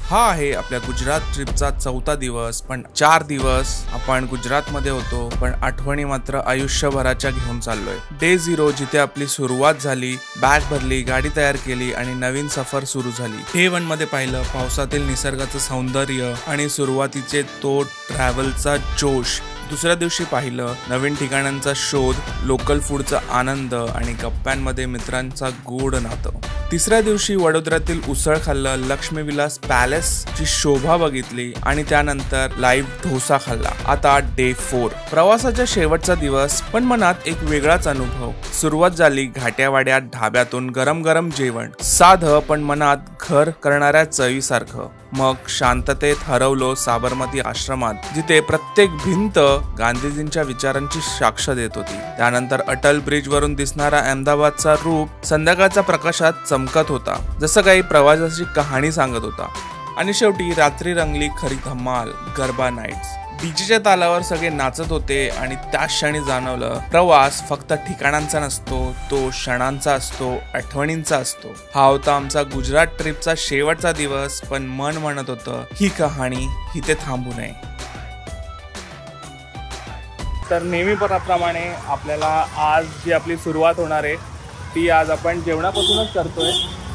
हा आहे आपल्या गुजरात ट्रिपचा 4था दिवस. पण 4 दिवस आपण गुजरातमध्ये होतो, पण आठवणी मात्र आयुष्यभराच्या घेऊन चाललोय. डे 0 जिथे आपली सुरुवात झाली, बॅग भरली, गाडी तयार केली आणि नवीन सफर सुरू झाली. डे 1 मध्ये पाहिलं पावसातील निसर्गाचं सौंदर्य आणि सुरुवातीचे तो ट्रॅव्हलचा जोश. दुसऱ्या दिवशी पाहिलं नवीन ठिकाणांचा शोध, लोकल फूडचा आनंद आणि गप्प्यांमध्ये मित्रांचा गोड नातं. तिसऱ्या दिवशी वडोदऱ्यातील उसळ खाल्लं, लक्ष्मीविलास पॅलेसची शोभा बघितली आणि त्यानंतर लाईव्ह डोसा खाल्ला. आता डे 4 प्रवासाचा शेवटचा दिवस, पण मनात एक वेगळाच अनुभव. सुरुवात झाली घाट्यावाड्या ढाब्यातून गरम गरम जेवण, साधं पण मनात घर करणाऱ्या चवीसारखं. मग शांततेत हरवलो साबरमती आश्रमात, जिथे प्रत्येक भिंत गांधीजींच्या विचारांची साक्ष देत होती. त्यानंतर अटल ब्रिज वरून दिसणारा अहमदाबादचा रूप संध्याकाळच्या प्रकाशात चमकत होता, जसं काही प्रवासाची कहाणी सांगत होता. आणि शेवटी रात्री रंगली खरी धमाल, गरबा नाईट्स. डीजेच्या तालावर सगळे नाचत होते आणि त्या क्षणी जाणवलं प्रवास फक्त ठिकाणांचा नसतो, तो क्षणांचा असतो, आठवणींचा असतो. हा होता आमचा गुजरात ट्रिपचा शेवटचा दिवस, पण मन म्हणत होतं ही कहाणी इथे थांबू नये. तर नेहमीप्रमाणे आपल्याला आज जी आपली सुरुवात होणार आहे ती आज आपण जेवणापासूनच करतोय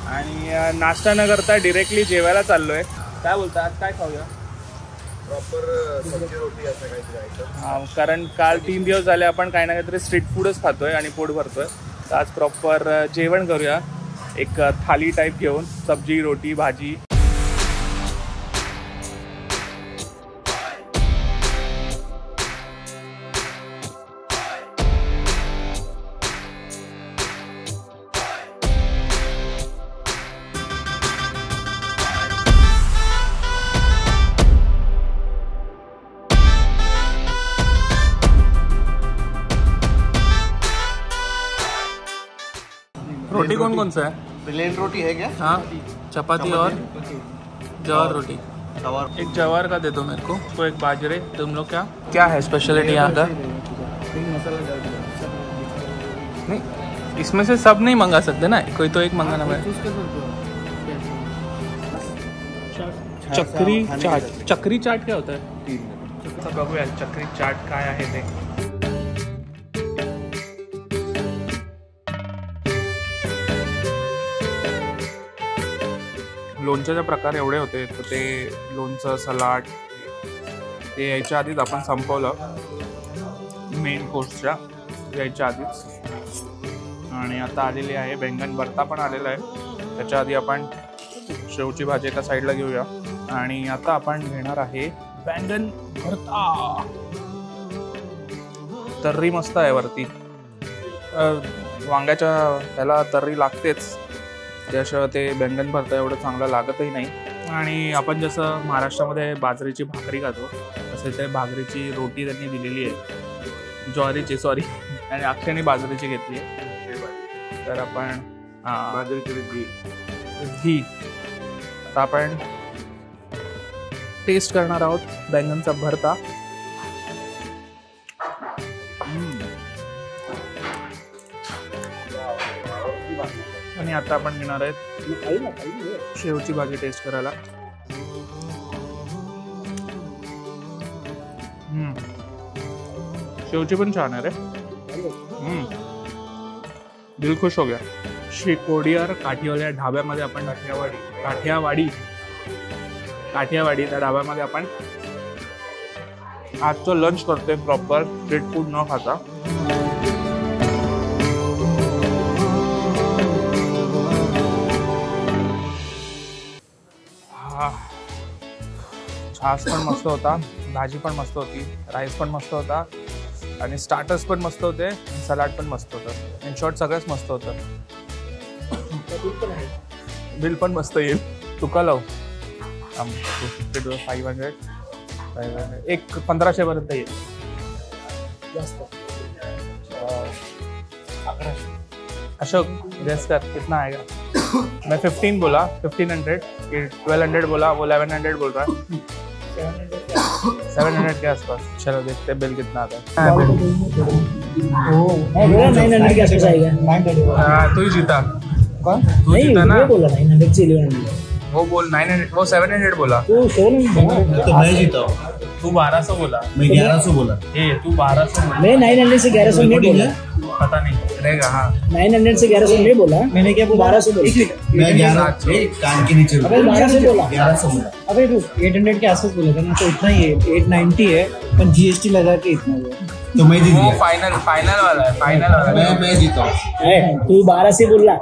आणि नाश्ता न करता डिरेक्टली जेवायला चाललोय. काय बोलता, आज काय खाऊया? प्रॉपर सब्जी रोटी असं काहीतरी. कारण काल 3 दिवस झाले आपण काही ना काहीतरी स्ट्रीट फूडच खातोय आणि पोट भरतोय. तर आज प्रॉपर जेवण करूया, एक थाली टाईप घेऊन, सब्जी रोटी भाजी. रोटी कौन सा है? प्लेन रोटी है क्या? हाँ, चपाती और जवार रोटी. एक जवार का दे दो मेरे को, तो एक बाजरे. तुम लोग क्या है स्पेशलिटी यहाँ का? नहीं, इसमें से सब नहीं मंगा सकते ना, कोई तो एक मंगाना पड़ेगा. चक्री चाट क्या होता है? बघूया चक्री चाट काय आहे ते. लोणच्याचे प्रकार एवढे होते, तर ते लोणचं, सलाड ते यायच्या आधीच आपण संपवलं, मेन कोर्सच्या यायच्या आधीच. आणि आता आलेली आहे बैंगन भरता पण आलेला आहे. त्याच्या आधी आपण शेवची भाजी एका साईडला घेऊया. आणि आता आपण घेणार आहे बैंगन भरता. तर्री मस्त आहे वरती, वांग्याच्या त्याला तर्री लागतेच, त्याशिवाय ते बैंगन भरता एवढं चांगलं लागतही नाही. आणि आपण जसं महाराष्ट्रामध्ये बाजरीची भाकरी खातो, तसे ते भाकरीची रोटी त्यांनी दिलेली आहे, ज्वारीची आणि अक्षयने बाजरीची घेतली आहे. तर आपण बाजरीची घी. आता आपण टेस्ट करणार आहोत बैंगनचा भरता. आणि आता आपण घेणार आहेत शेवची भाजी टेस्ट करायला. शेवची पण छान आहे रे. दिल खुश हो गया. शेकोडियार काठीवाल्या ढाब्यामध्ये आपण काठियावाडी त्या ढाब्यामध्ये आपण आजचं लंच करतोय, प्रॉपर स्ट्रीट फूड न खाता. छास पण मस्त होता, भाजी पण मस्त होती, राईस पण मस्त होता आणि स्टार्टर्स पण मस्त होते, सलाड पण मस्त होतं. इन शॉर्ट सगळंच मस्त होतं. बिल पण मस्त येईल. तुका लाव 250 to 500 एक 1500 पर्यंत येईल. अशोक गेस कर कितना आएगा? मैं 15 बोला, 1500, 1200 बोला, वो 1100 बोल रहा है. 700 के आसपास. चलो देखते बिल कितना आता है. 900 के आसपास आएगा. तू ही जीता. तू जीता ना. बोला 900 चिली. वो बोल 900, वो 700 बोला। तो 700 तो मैं जीता हूँ, तू 1200 बोला। मैं 1100 बोला। तू 1200 बोला। मैं 900 से 1100 नहीं बोला, पता नहीं रहेगा। हाँ 900 से 1100 नहीं बोला मैंने, क्या 1200 बोला? मैं 11 कान के नीचे 1200 बोला, 1100 बोला। अबे 800 के आसपास बोला था ना, तो इतना ही है, 890 है, पर GST लगा के इतना हुआ। तो मैं जीत वो गया। फाइनल वाला है, फाइनल वाला है। मैं जीता हूँ। तू 12 से बोल रहा।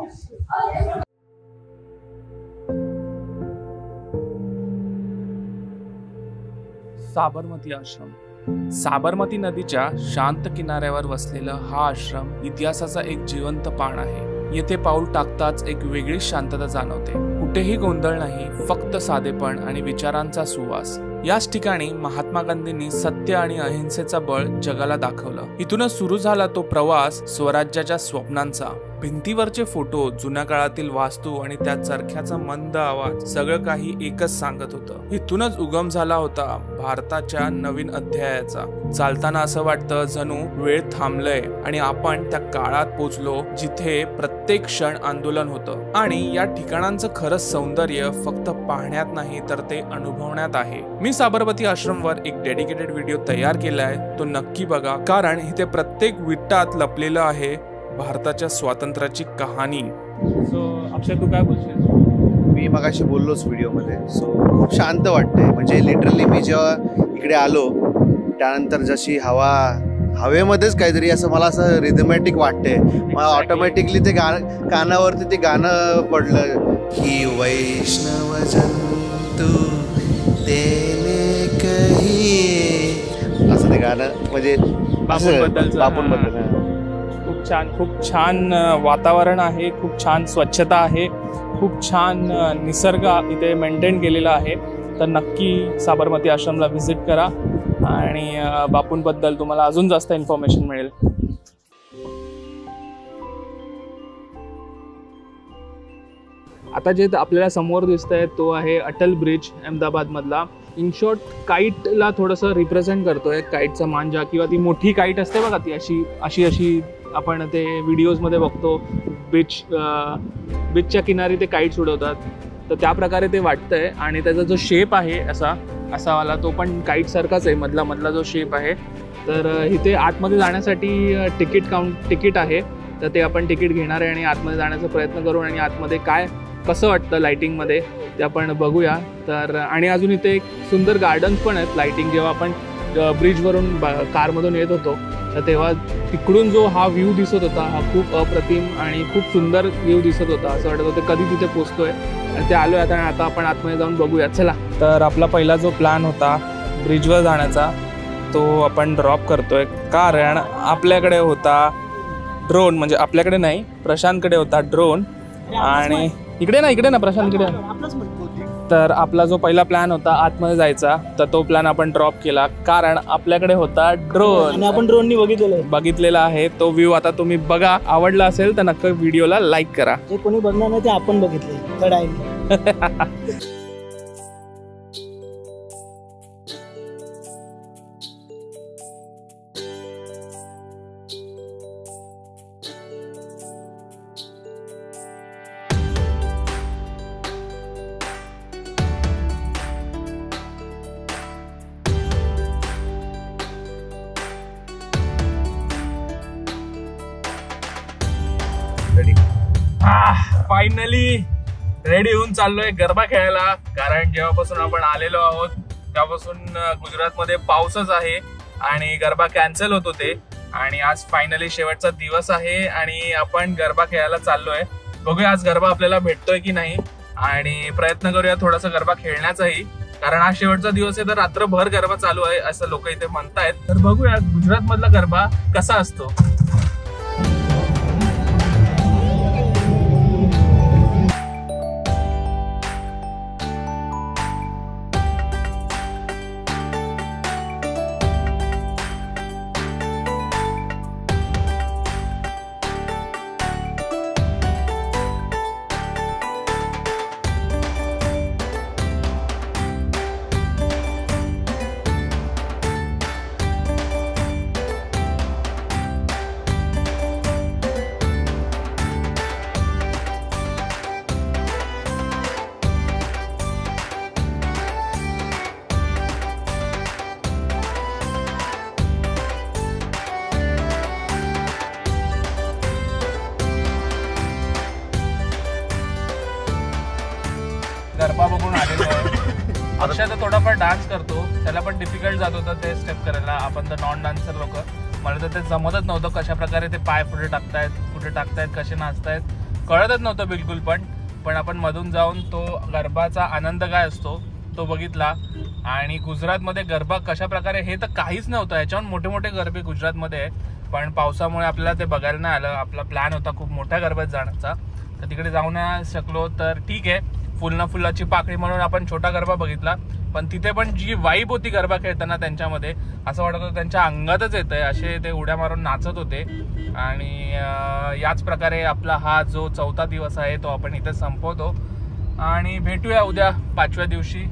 साबरमती आश्रम। साबरमती नदीच्या शांत किनाऱ्यावर वसलेला हा आश्रम इतिहासाचा एक जिवंत पान आहे। येथे पाऊल टाकताच एक वेगळी शांतता जाणवते। कुठेही गोंधळ नाही, फक्त साधेपण आणि विचारांचा सुवास। याच ठिकाणी महात्मा गांधींनी सत्य आणि अहिंसेचा बळ जगाला दाखवलं। इथूनच सुरू झाला तो प्रवास स्वराज्याच्या स्वप्नांचा। भिंतीवरचे फोटो, जुन्या काळातील वास्तू आणि त्या चरख्याचा मंद आवाज, सगळं काही एकच सांगत होतं। इथूनच उगम झाला होता भारताच्या नवीन अध्यायाचा। चालताना असं वाटतं जणू वेळ थांबलंय आणि आपण त्या काळात पोचलो जिथे प्रत्येक क्षण आंदोलन होतं। आणि या ठिकाणांचं खरं सौंदर्य फक्त पाहण्यात नाही तर ते अनुभवण्यात आहे। मी साबरमती आश्रमवर एक डेडिकेटेड व्हिडिओ तयार केलाय, तो नक्की बघा, कारण इथे प्रत्येक विटात लपलेलं आहे भारताच्या स्वातंत्र्याची कहाणी। सो अक्षय, तू काय बोलशील? मी मगाशी बोललोच व्हिडिओमध्ये। सो खूप शांत वाटतंय, म्हणजे लिटरली मी जेव्हा इकडे आलो त्यानंतर जशी हवेमध्येच काहीतरी असं मला असं रिदमॅटिक वाटतंय। मला ऑटोमॅटिकली ते गाणं कानावरती ते गाणं पडलं की वैष्णवजन तू तेने कही, असं ते गाणं, म्हणजे बापूंबद्दल। खूप छान वातावरण आहे, खूप छान स्वच्छता आहे, खूप छान निसर्ग इथे मेंटेन केलेला आहे। तर नक्की साबरमती आश्रमला व्हिजिट करा आणि बापूंबद्दल तुम्हाला अजून जास्त इन्फॉर्मेशन मिळेल। आता जे आपल्याला समोर दिसतंय तो आहे अटल ब्रिज, अहमदाबादमधला। इन शॉर्ट काईटला थोडंसं रिप्रेझेंट करतोय, काईटचा मांजा किंवा ती मोठी काईट असते बघा, ती अशी आपण ते व्हिडिओजमध्ये बघतो, बीचच्या किनारी ते काईट्स उडवतात, तर त्या प्रकारे ते वाटतंय। आणि त्याचा जो शेप आहे असावाला, तो पण काईटसारखाच आहे, मधला जो शेप आहे। तर इथे आतमध्ये जाण्यासाठी तिकीट आहे, तर ते आपण तिकीट घेणार आहे आणि आतमध्ये जाण्याचा प्रयत्न करू आणि आतमध्ये कसं वाटतं लाईटिंगमध्ये ते आपण बघूया। तर आणि अजून इथे एक सुंदर गार्डन्स पण आहेत लाईटिंग। जेव्हा आपण ब्रिजवरून कारमधून येत होतो तर तेव्हा तिकडून जो हा व्ह्यू दिसत होता, हा खूप अप्रतिम आणि खूप सुंदर व्ह्यू दिसत होता। असं वाटत होतं कधी तिथे पोचतोय आणि ते आलोय आता, आणि आता आपण आतमध्ये जाऊन बघूया, चला। तर आपला पहिला जो प्लॅन होता ब्रिजवर जाण्याचा तो आपण ड्रॉप करतोय, कारण आपल्याकडे होता ड्रोन, म्हणजे आपल्याकडे नाही, प्रशांतकडे होता ड्रोन। आणि इकडे ना प्रशांत, इकडे। तर आपला जो पहिला प्लॅन होता आतमध्ये जायचा, तर तो प्लॅन आपण ड्रॉप केला, कारण आपल्याकडे होता ड्रोन आणि आपण ड्रोननी बघितलेला आहे तो व्ह्यू। आता तुम्ही बघा, आवडला असेल तर नक्की व्हिडिओला लाईक करा। जे कोणी बघणार नाही ते आपण बघितले कडायने। फायनली रेडी होऊन चाललोय गरबा खेळायला, कारण जेव्हापासून आपण आलेलो आहोत तेव्हापासून गुजरातमध्ये पाऊसच आहे आणि गरबा कॅन्सल होत होते। आणि आज फायनली शेवटचा दिवस आहे आणि आपण गरबा खेळायला चाललोय। बघूया आज गरबा आपल्याला भेटतोय की नाही, आणि प्रयत्न करूया थोडासा गरबा खेळण्याचाही, कारण आज शेवटचा दिवस आहे तर रात्रभर गरबा चालू आहे असं लोक इथे म्हणतायत। तर बघूया गुजरात मधला गरबा कसा असतो। करून आलेलो आहे. अक्षय तर थोडाफार डान्स करतो, त्याला पण डिफिकल्ट जात होतं ते स्टेप करायला. आपण तर नॉन डान्सर लोक, मला तर ते जमतच नव्हतं कशा प्रकारे ते पाय पुढे टाकतायत कसे नाचतायत कळतच नव्हतं बिलकुल. पण आपण मधून जाऊन तो गरबाचा आनंद काय असतो तो बघितला. आणि गुजरातमध्ये गरबा कशा प्रकारे, हे तर काहीच नव्हतं, याच्याहून मोठे मोठे गरबे गुजरातमध्ये आहे. पण पावसामुळे आपल्याला ते बघायला नाही आलं. आपला प्लॅन होता खूप मोठ्या गरब्यात जाण्याचा, तर तिकडे जाऊ नाही शकलो. तर ठीक आहे, फुलाची पाकळी म्हणून आपण छोटा गरबा बघितला. पण तिथे पण जी वाईब होती गरबा खेळताना त्यांच्यामध्ये, असं वाटत होतं त्यांच्या अंगातच येतंय, असे ते उड्या मारून नाचत होते. आणि याच प्रकारे आपला हा जो 4था दिवस आहे तो आपण इथे संपवतो. आणि भेटूया उद्या 5व्या दिवशी.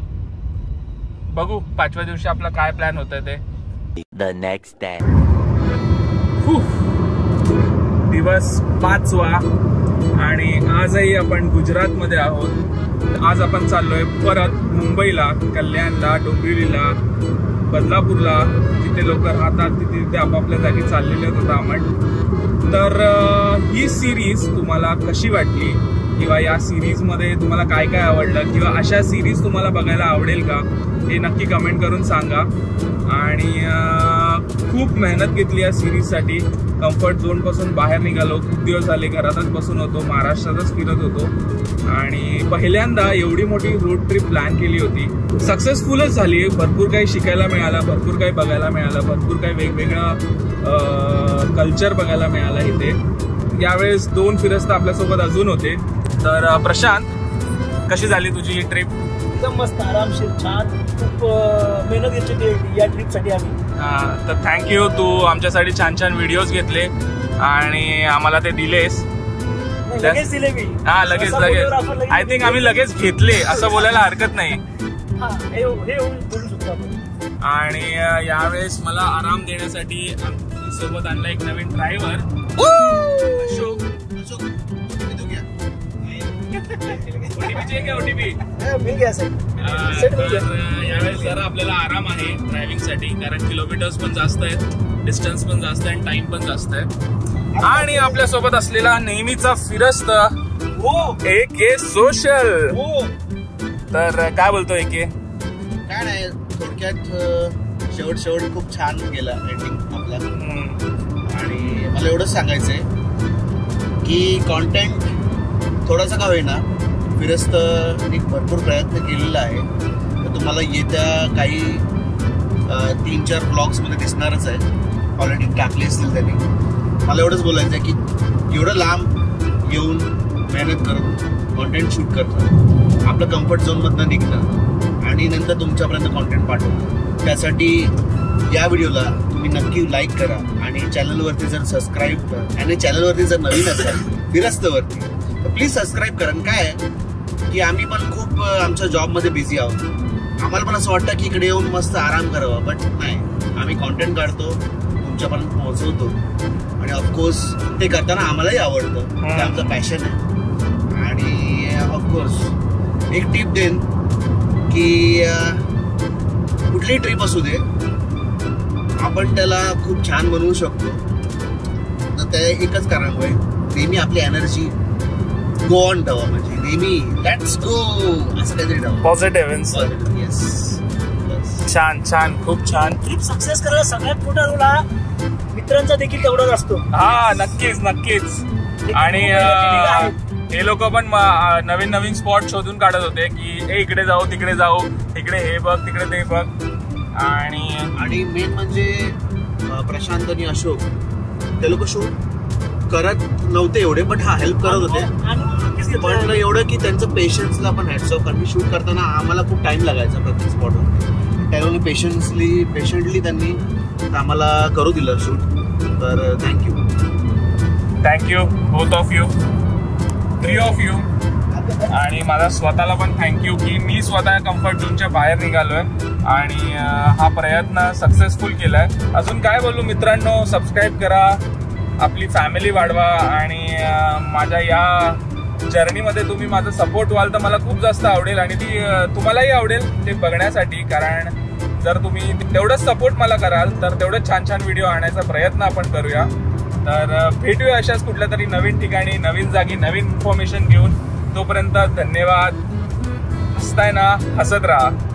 बघू 5व्या दिवशी आपला काय प्लॅन होतंय ते. The next day. दिवस 5वा आणि आजही आपण गुजरातमध्ये आहोत. आज आपण चाललोय परत मुंबईला, कल्याणला, डोंबिवलीला, बदलापूरला, जिथे लोक राहतात तिथे आपापल्या जागी चाललेले होते आपण. तर ही सिरीज तुम्हाला कशी वाटली, किंवा या सिरीजमध्ये तुम्हाला काय काय आवडलं, किंवा अशा सिरीज तुम्हाला बघायला आवडेल का, हे नक्की कमेंट करून सांगा. आणि खूप मेहनत घेतली या सिरीजसाठी. कम्फर्ट झोनपासून बाहेर निघालो, खूप दिवस झाले घरातच बसून होतो, महाराष्ट्रातच फिरत होतो. आणि पहिल्यांदा एवढी मोठी रोड ट्रिप प्लॅन केली होती, सक्सेसफुलच झाली. भरपूर काही शिकायला मिळालं, भरपूर काही बघायला मिळालं, भरपूर काही वेगवेगळं कल्चर बघायला मिळालं इथे. यावेळेस 2 फिरस्ते आपल्यासोबत अजून होते. तर प्रशांत, कशी झाली तुझी ही ट्रिप? एकदम मस्त, आरामशीर, छान. खूप मेहनत घेतली या ट्रिपसाठी आम्ही. तर थँक्यू, तू आमच्यासाठी छान छान व्हिडिओज घेतले आणि आम्हाला ते दिलेस. लगेच दिले मी. हा, लगेच. आय थिंक आम्ही लगेच घेतले असं बोलायला हरकत नाही. आणि यावेळेस मला आराम देण्यासाठी सोबत आणला एक नवीन ड्रायव्हर, अशोक. ओटीपी यावेळेस जरा आपल्याला आराम आहे ड्रायव्हिंग साठी, कारण किलोमीटर्स पण जास्त आहेत, डिस्टन्स पण जास्त आहे, टाइम पण जास्त आहे. आणि आपल्या सोबत असलेला नेहमीचा फिरस्त AK सोशल. तर काय बोलतो AK? काय नाही, थोडक्यात शेवट खूप छान गेला एंडिंग आपला. आणि मला एवढंच सांगायचंय की कॉन्टेंट थोडासा का होईना फिरस्तनी भरपूर प्रयत्न केलेला आहे. तर तुम्हाला येत्या काही 3-4 ब्लॉग्समध्ये दिसणारच आहे, ऑलरेडी टाकले असतील त्यांनी. मला एवढंच बोलायचं आहे की एवढं लांब येऊन मेहनत करत कॉन्टेंट शूट करतं, आपलं कम्फर्ट झोनमधनं निघणं आणि नंतर तुमच्यापर्यंत कॉन्टेंट पाठवणं. त्यासाठी या व्हिडिओला तुम्ही नक्की लाईक करा आणि चॅनलवरती जर सबस्क्राईब करा. आणि चॅनलवरती जर नवीन असाल फिरस्तवरती तर प्लीज सबस्क्राईब करा. काय आहे की आम्ही पण खूप आमच्या जॉबमध्ये बिझी आहोत. आम्हाला पण असं वाटतं की इकडे येऊन मस्त आराम करावा, बट नाही, आम्ही कॉन्टेंट काढतो, तुमच्यापर्यंत पोहोचवतो. आणि ऑफकोर्स ते करताना आम्हालाही आवडतं, ते आमचं पॅशन आहे. आणि ऑफकोर्स एक टिप देईन की कुठलीही ट्रिप असू दे, आपण त्याला खूप छान बनवू शकतो. तर त्या एकच कारणामुळे नेहमी आपली एनर्जी गो ऑन ठेवा, म्हणजे नेहमी लेट्स गो असं काहीतरी ठेवा. पॉझिटिव्ह. येस, छान, खूप छान. ट्रिप सक्सेस करायला सगळ्यात मोठा रोल हा मित्रांचा देखील तेवढाच असतो. हा, नक्कीच. आणि हे लोक पण नवीन स्पॉट शोधून काढत होते की इकडे जाऊ, तिकडे जाऊ, इकडे हे बघ, तिकडे ते बघ. आणि मेन म्हणजे प्रशांत आणि अशोक ते लोक शूट करत नव्हते एवढे, बट हेल्प करत होते. पण एवढं की त्यांचं पेशन्सला पण हॅट्स ऑफ, कारण मी शूट करताना आम्हाला खूप टाइम लागायचा प्रत्येक स्पॉटवर. त्यामुळे पेशंटली त्यांनी आम्हाला करू दिलं शूट. तर thank you both of you, 3 of you. आणि मला स्वतःला पण थँक्यू की मी स्वतः कम्फर्ट झोनच्या बाहेर निघालोय आणि हा प्रयत्न सक्सेसफुल केलाय. अजून काय बोलू मित्रांनो, सबस्क्राईब करा, आपली फॅमिली वाढवा आणि माझ्या या जर्नीमध्ये तुम्ही माझा सपोर्ट व्हाल तर मला खूप जास्त आवडेल. आणि ती तुम्हालाही आवडेल ते बघण्यासाठी, कारण जर तुम्ही तेवढंच सपोर्ट मला कराल तर तेवढंच छान व्हिडिओ आणण्याचा प्रयत्न आपण करूया. तर भेटूया अशाच कुठल्या तरी नवीन ठिकाणी, नवीन जागी, नवीन इन्फॉर्मेशन घेऊन. तोपर्यंत धन्यवाद. हसताय ना, हसत राहा.